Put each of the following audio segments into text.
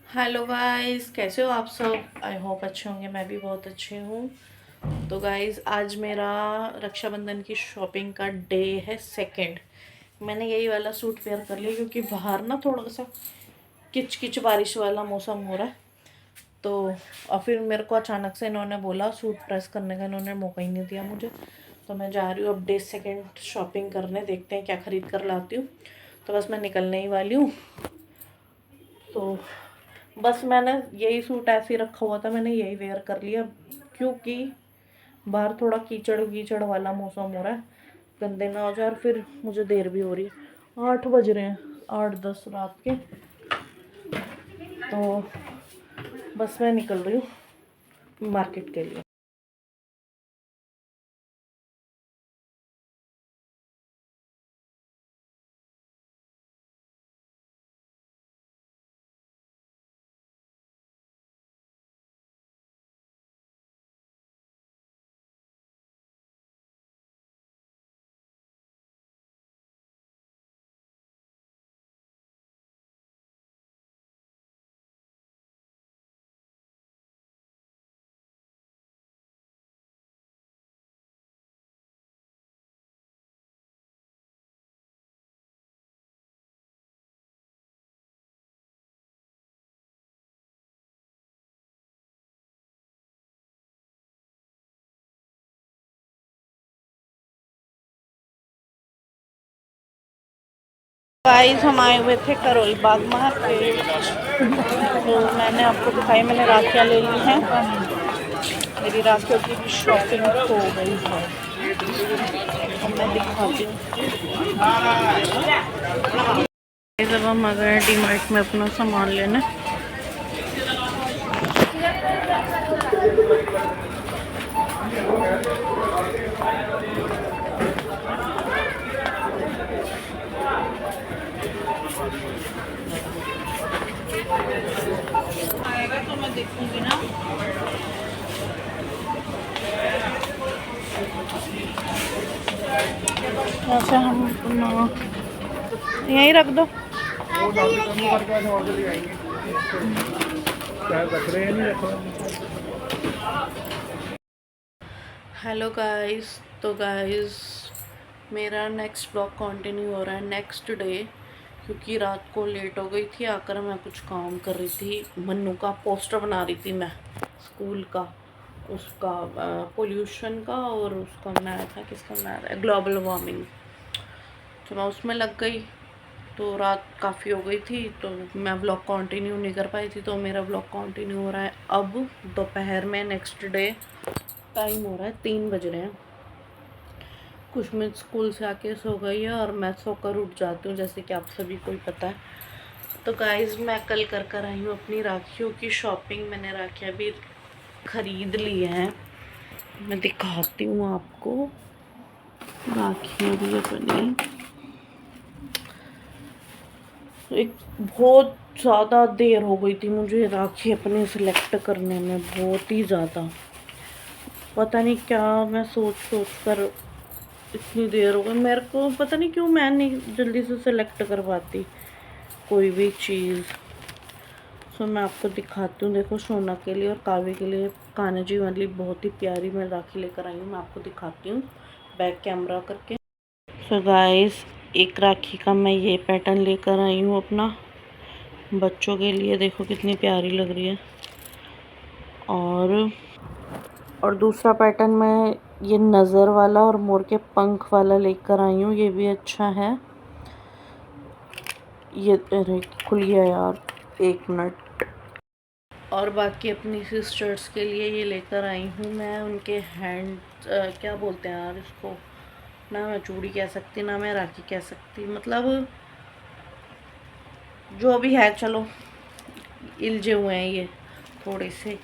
Hello guys, कैसे हो आप सब। आई होप अच्छे होंगे। मैं भी बहुत अच्छी हूँ। तो गाइस, आज मेरा रक्षाबंधन की शॉपिंग का डे है सेकंड। मैंने यही वाला सूट वेयर कर लिया क्योंकि बाहर ना थोड़ा सा किच किच बारिश वाला मौसम हो रहा है। तो और फिर मेरे को अचानक से इन्होंने बोला सूट प्रेस करने का, इन्होंने मौका ही नहीं दिया मुझे। तो मैं जा रही हूँ अब डे सेकंड शॉपिंग करने, देखते हैं क्या ख़रीद कर लाती हूँ। तो बस मैं निकलने ही वाली हूँ। तो बस मैंने यही सूट ऐसे ही रखा हुआ था, मैंने यही वेयर कर लिया क्योंकि बाहर थोड़ा कीचड़ कीचड़ वाला मौसम हो रहा है। गंदे ना हो जाए, और फिर मुझे देर भी हो रही है। 8 बज रहे हैं, 8-10 रात के। तो बस मैं निकल रही हूँ मार्केट के लिए। गाइस, हम आए हुए थे करोल बाग मार्केट। तो मैंने आपको दिखाई, मैंने राखियाँ ले ली हैं। मेरी राखियों की भी शॉपिंग हो गई है। अब मैं दिखाती हूँ। जब हम आ गए डी मार्ट में अपना सामान लेने। आएगा तो मैं देखूंगी ना। ऐसे हम यहीं रख दो। हेलो गाइस, तो गाइस मेरा नेक्स्ट ब्लॉग कंटिन्यू हो रहा है नेक्स्ट डे, क्योंकि रात को लेट हो गई थी। आकर मैं कुछ काम कर रही थी, मन्नू का पोस्टर बना रही थी मैं, स्कूल का, उसका पोल्यूशन का, और उसका बनाया था, किसका बनाया था, ग्लोबल वार्मिंग। तो मैं उसमें लग गई। तो रात काफ़ी हो गई थी, तो मैं व्लॉग कंटिन्यू नहीं कर पाई थी। तो मेरा व्लॉग कंटिन्यू हो रहा है अब दोपहर में, नेक्स्ट डे। टाइम हो रहा है 3 बज रहे हैं। कुशमित स्कूल से आके सो गई है और मैं सोकर उठ जाती हूँ, जैसे कि आप सभी को ही पता है। तो गाइस, मैं कल कर आई हूँ अपनी राखियों की शॉपिंग। मैंने राखियाँ भी ख़रीद ली हैं, मैं दिखाती हूँ आपको। राखियाँ भी अपनी एक बहुत ज़्यादा देर हो गई थी मुझे राखी अपने सिलेक्ट करने में, बहुत ही ज़्यादा। पता नहीं क्या मैं सोच कर इतनी देर हो गई मेरे को, पता नहीं क्यों मैं नहीं जल्दी से सिलेक्ट कर पाती कोई भी चीज़। सो मैं आपको दिखाती हूँ। देखो, सोना के लिए और काव्य के लिए कान्हा जी वाली बहुत ही प्यारी मैं राखी लेकर आई हूँ। मैं आपको दिखाती हूँ बैक कैमरा करके। सो गाइस, एक राखी का मैं ये पैटर्न लेकर आई हूँ अपना बच्चों के लिए। देखो कितनी प्यारी लग रही है। और दूसरा पैटर्न मैं ये नज़र वाला और मोर के पंख वाला लेकर आई हूँ। ये भी अच्छा है। ये अरे खुल गया यार, 1 मिनट। और बाकी अपनी सिस्टर्स के लिए ये लेकर आई हूँ मैं, उनके हैंड क्या बोलते हैं यार इसको, ना मैं चूड़ी कह सकती ना मैं राखी कह सकती, मतलब जो भी है, चलो इलझे हुए हैं ये थोड़े से।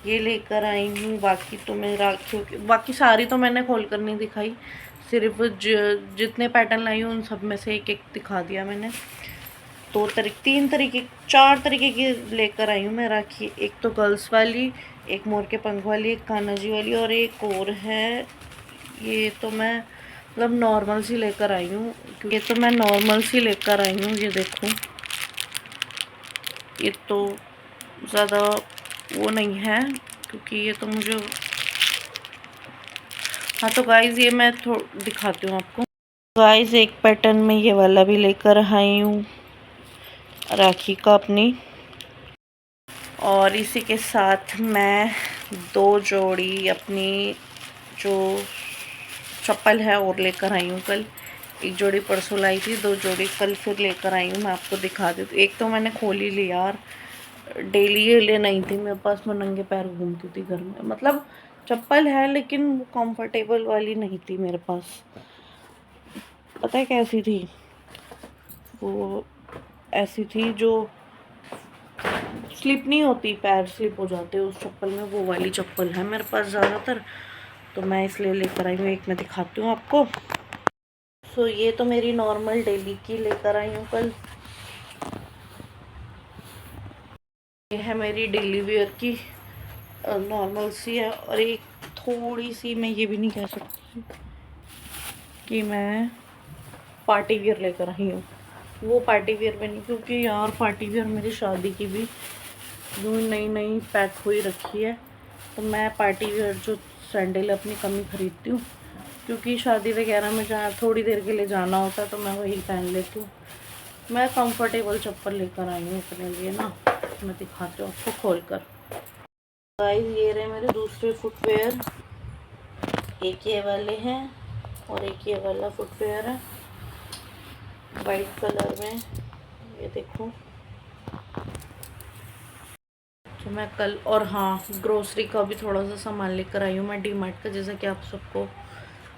ये लेकर आई हूँ। बाकी तो मैं राखियों की बाकी सारी तो मैंने खोल कर नहीं दिखाई, सिर्फ जितने पैटर्न लाई हूँ उन सब में से एक एक दिखा दिया मैंने। 4 तरीके की लेकर आई हूँ मैं राखी। एक तो गर्ल्स वाली, एक मोर के पंख वाली, एक कान्हा जी वाली, और एक और है। ये तो मैं मतलब नॉर्मल सी लेकर आई हूँ, क्योंकि ये तो मैं नॉर्मल सी लेकर आई हूँ। ये देखो, ये तो ज़्यादा वो नहीं है, क्योंकि ये तो मुझे। हाँ तो गाइस ये मैं दिखाती हूँ आपको। गाइस एक पैटर्न में ये वाला भी लेकर आई हूँ राखी का अपनी, और इसी के साथ मैं 2 जोड़ी अपनी जो चप्पल है और लेकर आई हूँ कल। एक जोड़ी परसों लाई थी, 2 जोड़ी कल फिर लेकर आई हूँ। मैं आपको दिखा देती हूँ। एक तो मैंने खोल ही ली यार, डेली ये ले नहीं थी मेरे पास, मैं नंगे पैर घूमती थी घर में। मतलब चप्पल है लेकिन वो कंफर्टेबल वाली नहीं थी मेरे पास। पता है कैसी थी वो? ऐसी थी जो स्लिप नहीं होती, पैर स्लिप हो जाते उस चप्पल में, वो वाली चप्पल है मेरे पास ज़्यादातर। तो मैं इसलिए लेकर आई हूँ। एक मैं दिखाती हूँ आपको। सो ये तो मेरी नॉर्मल डेली की लेकर आई हूँ कल। ये है मेरी डेली वेयर की नॉर्मल सी है। और एक थोड़ी सी, मैं ये भी नहीं कह सकती कि मैं पार्टी वेयर लेकर आई हूँ। वो पार्टी वेयर में नहीं, क्योंकि यार पार्टी वेयर मेरी शादी की भी जो नई नई पैक हुई रखी है। तो मैं पार्टी वेयर जो सैंडल अपनी कमी खरीदती हूँ, क्योंकि शादी वगैरह में जहाँ थोड़ी देर के लिए जाना होता है तो मैं वही पहन लेती हूँ। मैं कंफर्टेबल चप्पल लेकर आई हूँ अपने लिए ना। मैं दिखाती हूँ आपको खोल कर। गाइस ये रहे मेरे दूसरे फुटवेयर। एक ये वाले हैं और एक ये वाला फुटवेयर है वाइट कलर में। ये देखो। तो मैं कल, और हाँ ग्रोसरी का भी थोड़ा सा सामान लेकर आई हूँ मैं डीमार्ट का, जैसा कि आप सबको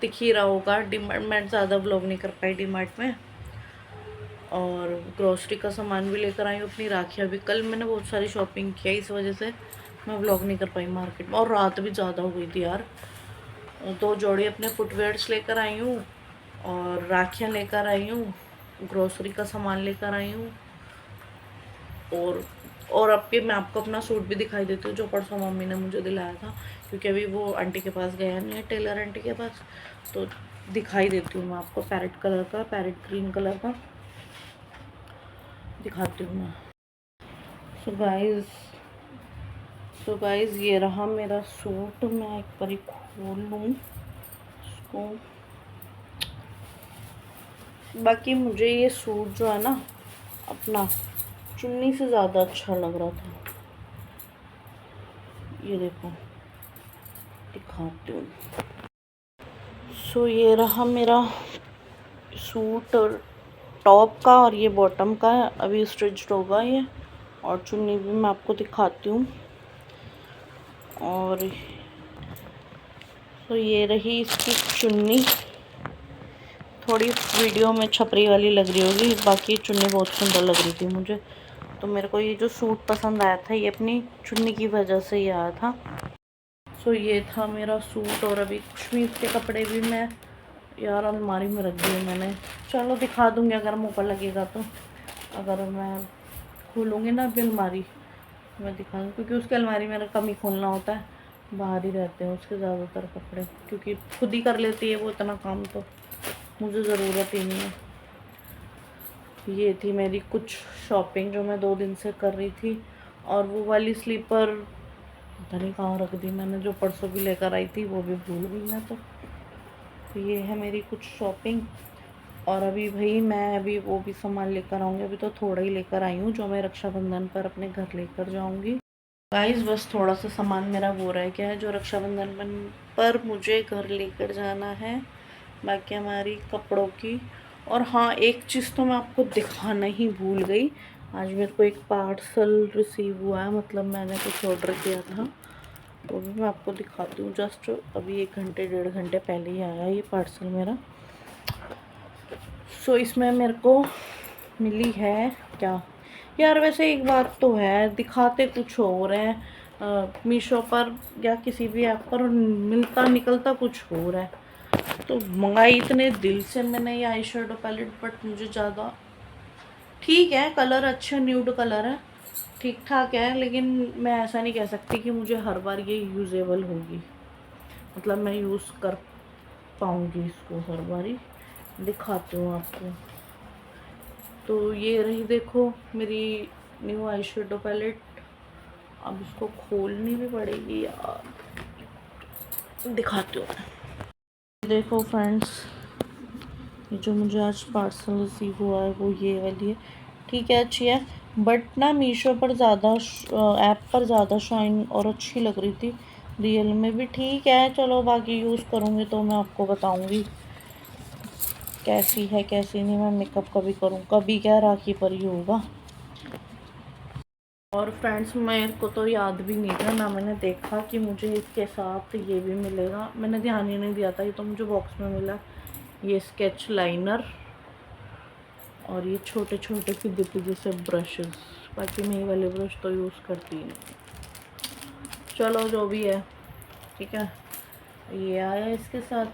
दिख ही रहा होगा। डीमार्ट मैं ज़्यादा व्लॉग नहीं कर पाई डीमार्ट में। और ग्रोसरी का सामान भी लेकर आई हूँ अपनी। राखियाँ भी कल मैंने बहुत सारी शॉपिंग किया, इस वजह से मैं व्लॉग नहीं कर पाई मार्केट में। और रात भी ज़्यादा हो गई थी यार। 2 जोड़ी अपने फुटवेयर्स लेकर आई हूँ और राखियाँ लेकर आई हूँ, ग्रोसरी का सामान लेकर आई हूँ। और अब के मैं आपको अपना सूट भी दिखाई देती हूँ जो परसों मम्मी ने मुझे दिलाया था, क्योंकि अभी वो आंटी के पास गया नहीं है, टेलर आंटी के पास। तो दिखाई देती हूँ मैं आपको। पैरेट कलर का, पैरेट ग्रीन कलर का दिखाती हूँ मैं। सो गाइस ये रहा मेरा सूट। मैं एक बार खोल लूँ इसको। बाकी मुझे ये सूट जो है ना अपना, चुन्नी से ज़्यादा अच्छा लग रहा था। ये देखो दिखाती हूँ। सो ये रहा मेरा सूट और टॉप का, और ये बॉटम का है, अभी स्टिच्ड होगा ये। और चुन्नी भी मैं आपको दिखाती हूँ। और तो ये रही इसकी चुन्नी। थोड़ी वीडियो में छपरी वाली लग रही होगी, बाकी चुन्नी बहुत सुंदर लग रही थी मुझे। तो मेरे को ये जो सूट पसंद आया था, ये अपनी चुन्नी की वजह से ही आया था। सो ये था मेरा सूट। और अभी कश्मीर के कपड़े भी मैं यार अलमारी में रख दिए मैंने। चलो दिखा दूँगी अगर मुँह पर लगेगा तो। अगर मैं खोलूँगी ना अभी अलमारी, मैं दिखा दूँ, क्योंकि उसकी अलमारी मेरा कम ही खोलना होता है। बाहर ही रहते हैं उसके ज़्यादातर कपड़े, क्योंकि खुद ही कर लेती है वो इतना काम, तो मुझे ज़रूरत ही नहीं है। ये थी मेरी कुछ शॉपिंग जो मैं 2 दिन से कर रही थी। और वो वाली स्लीपर पता नहीं कहाँ रख दी मैंने, जो परसों भी लेकर आई थी, वो भी भूल गई मैं तो ये है मेरी कुछ शॉपिंग। और अभी भाई मैं अभी वो भी सामान लेकर आऊँगी। अभी तो थोड़ा ही लेकर आई हूँ जो मैं रक्षाबंधन पर अपने घर लेकर जाऊँगी। गाइस बस थोड़ा सा सामान मेरा वो रह गया है जो रक्षाबंधन पर मुझे घर लेकर जाना है, बाकी हमारी कपड़ों की। और हाँ एक चीज़ तो मैं आपको दिखाना ही भूल गई। आज मेरे को एक पार्सल रिसीव हुआ है, मतलब मैंने कुछ ऑर्डर किया था, वो भी मैं आपको दिखाती हूँ। जस्ट अभी 1 घंटे 1.5 घंटे पहले ही आया ये पार्सल मेरा। सो इसमें मेरे को मिली है क्या यार, वैसे एक बात तो है, दिखाते कुछ और है मीशो पर या किसी भी ऐप पर, मिलता निकलता कुछ और है। तो मंगाई इतने दिल से मैंने ये आई शेडो पैलेट, बट मुझे ज़्यादा ठीक है, कलर अच्छा न्यूड कलर है, ठीक ठाक है, लेकिन मैं ऐसा नहीं कह सकती कि मुझे हर बार ये यूज़ेबल होगी, मतलब मैं यूज़ कर पाऊँगी इसको हर बारी। दिखाती हूँ आपको। तो ये रही देखो मेरी न्यू आई शेडो पैलेट। अब इसको खोलनी भी पड़ेगी यार, दिखाती हूँ। देखो फ्रेंड्स, ये जो मुझे आज पार्सल रिसीव हुआ है वो ये वाली है। ठीक है, अच्छी है, बट ना मीशो पर ज़्यादा ऐप पर ज़्यादा शाइन और अच्छी लग रही थी। रियल में भी ठीक है, चलो बाकी यूज़ करूँगी तो मैं आपको बताऊँगी कैसी है कैसी नहीं। मैं मेकअप कभी करूँ, कभी क्या राखी पर ही होगा। और फ्रेंड्स, मेरे को तो याद भी नहीं था ना, मैंने देखा कि मुझे इसके साथ ये भी मिलेगा, मैंने ध्यान ही नहीं दिया था। ये तो मुझे बॉक्स में मिला, ये स्केच लाइनर और ये छोटे छोटे पिद्दे पिद्दे से ब्रशेस। बाकी मैं ये वाले ब्रश तो यूज़ करती ही नहीं। चलो जो भी है, ठीक है, ये आया इसके साथ।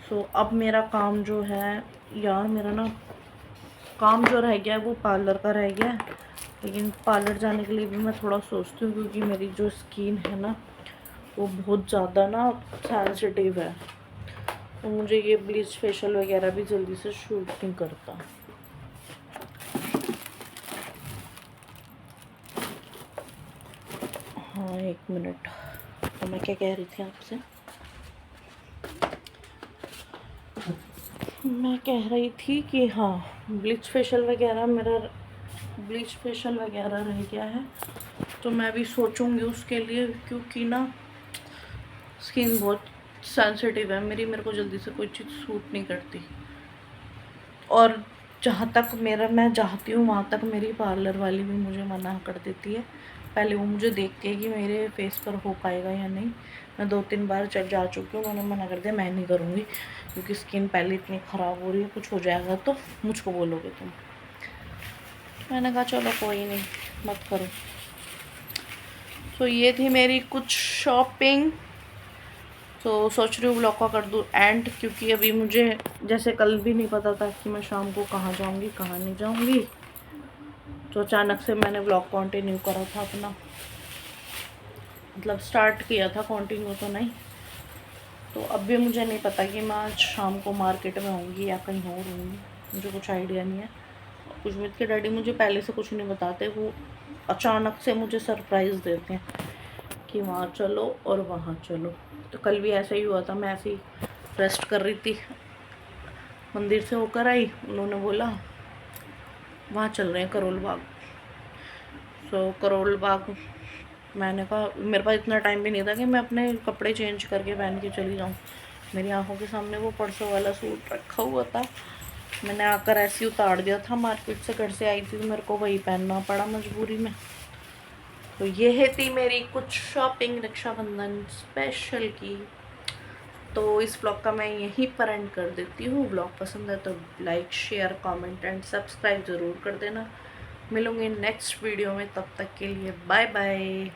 सो अब मेरा काम जो है यार, मेरा ना काम जो रह गया है वो पार्लर का रह गया है। लेकिन पार्लर जाने के लिए भी मैं थोड़ा सोचती हूँ, क्योंकि मेरी जो स्किन है ना वो बहुत ज़्यादा ना सेंसिटिव है, तो मुझे ये ब्लीच फेशियल वगैरह भी जल्दी से शूट नहीं करता। हाँ, 1 मिनट। तो मैं क्या कह रही थी आपसे, मैं कह रही थी कि हाँ, ब्लीच फेशियल वगैरह रह गया है, तो मैं भी सोचूंगी उसके लिए, क्योंकि ना स्किन बहुत सेंसिटिव है मेरी, मेरे को जल्दी से कोई चीज़ सूट नहीं करती। और जहाँ तक मैं चाहती हूँ वहाँ तक मेरी पार्लर वाली भी मुझे मना कर देती है। पहले वो मुझे देख के कि मेरे फेस पर हो पाएगा या नहीं। मैं 2-3 बार जा चुकी हूँ, मैंने मना कर दिया, मैं नहीं करूँगी, क्योंकि स्किन पहले इतनी ख़राब हो रही है, कुछ हो जाएगा तो मुझको बोलोगे तुम। मैंने कहा चलो कोई नहीं, मत करो। तो ये थी मेरी कुछ शॉपिंग। तो सोच रही हूँ ब्लॉग का कर दूँ एंड, क्योंकि अभी मुझे जैसे कल भी नहीं पता था कि मैं शाम को कहाँ जाऊँगी कहाँ नहीं जाऊँगी, तो अचानक से मैंने ब्लॉग कंटिन्यू करा था अपना, मतलब स्टार्ट किया था, कंटिन्यू तो नहीं। तो अब भी मुझे नहीं पता कि मैं आज शाम को मार्केट में होंगी या कहीं और होंगी, मुझे कुछ आइडिया नहीं है। खुशमीत के डैडी मुझे पहले से कुछ नहीं बताते, वो अचानक से मुझे सरप्राइज़ देते हैं कि वहाँ चलो और वहाँ चलो। तो कल भी ऐसा ही हुआ था, मैं ऐसे ही रेस्ट कर रही थी, मंदिर से होकर आई, उन्होंने बोला वहाँ चल रहे हैं करोल बाग। सो करोल बाग, मैंने कहा मेरे पास इतना टाइम भी नहीं था कि मैं अपने कपड़े चेंज करके पहन के चली जाऊँ। मेरी आंखों के सामने वो परसों वाला सूट रखा हुआ था, मैंने आकर ऐसे ही उतार दिया था, मार्केट से घर से आई थी तो मेरे को वही पहनना पड़ा मजबूरी में। तो ये थी मेरी कुछ शॉपिंग रक्षाबंधन स्पेशल की। तो इस ब्लॉग का मैं यहीं पर एंड कर देती हूँ। ब्लॉग पसंद है तो like share comment and subscribe ज़रूर कर देना। मिलूँगी नेक्स्ट वीडियो में, तब तक के लिए बाय बाय।